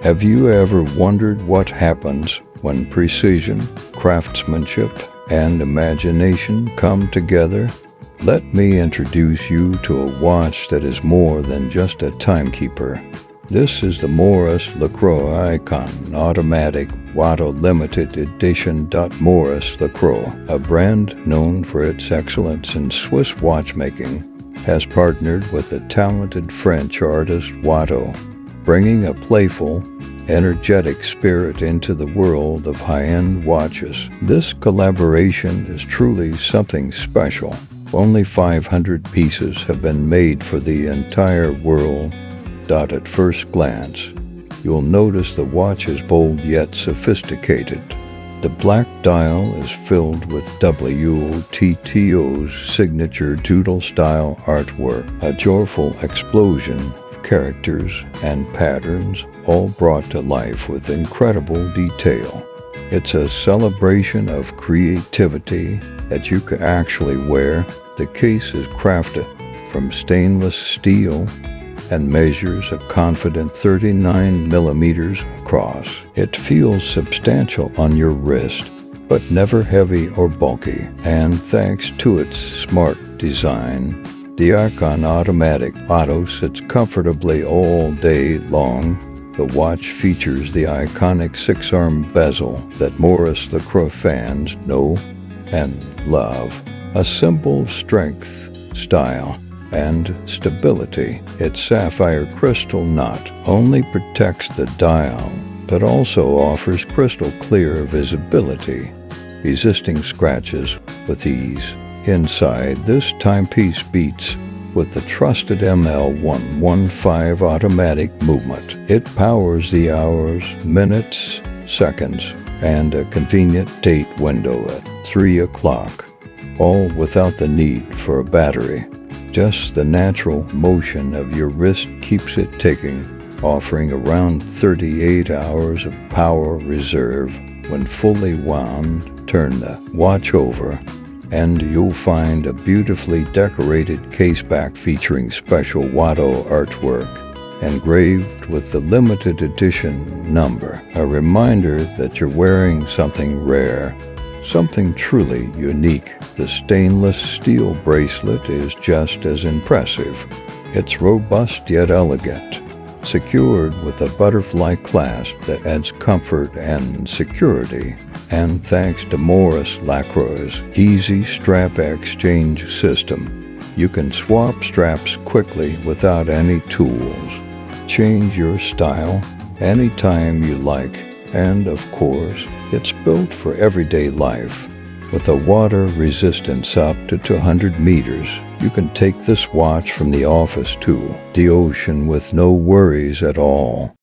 Have you ever wondered what happens when precision, craftsmanship, and imagination come together? Let me introduce you to a watch that is more than just a timekeeper. This is the Maurice Lacroix AIKON Automatic WOTTO Limited Edition. Maurice Lacroix, a brand known for its excellence in Swiss watchmaking, has partnered with the talented French artist WOTTO, bringing a playful, energetic spirit into the world of high-end watches. This collaboration is truly something special. Only 500 pieces have been made for the entire world. At first glance, you'll notice the watch is bold yet sophisticated. The black dial is filled with WOTTO's signature doodle-style artwork, a joyful explosion of characters and patterns, all brought to life with incredible detail. It's a celebration of creativity that you can actually wear. The case is crafted from stainless steel and measures a confident 39 millimeters across. It feels substantial on your wrist, but never heavy or bulky. And thanks to its smart design, the AIKON Automatic WOTTO sits comfortably all day long. The watch features the iconic 6-arm bezel that Maurice Lacroix fans know and love, a symbol of strength, style, and stability. Its sapphire crystal not only protects the dial, but also offers crystal clear visibility, resisting scratches with ease. Inside, this timepiece beats with the trusted ML115 automatic movement. It powers the hours, minutes, seconds, and a convenient date window at 3 o'clock, all without the need for a battery. Just the natural motion of your wrist keeps it ticking, offering around 38 hours of power reserve. When fully wound, turn the watch over, and you'll find a beautifully decorated caseback featuring special WOTTO artwork engraved with the limited edition number, a reminder that you're wearing something rare, something truly unique. The stainless steel bracelet is just as impressive. It's robust yet elegant, secured with a butterfly clasp that adds comfort and security. And thanks to Maurice Lacroix's easy strap exchange system, you can swap straps quickly without any tools. Change your style anytime you like. And of course, it's built for everyday life. With a water resistance up to 200 meters, you can take this watch from the office to the ocean with no worries at all.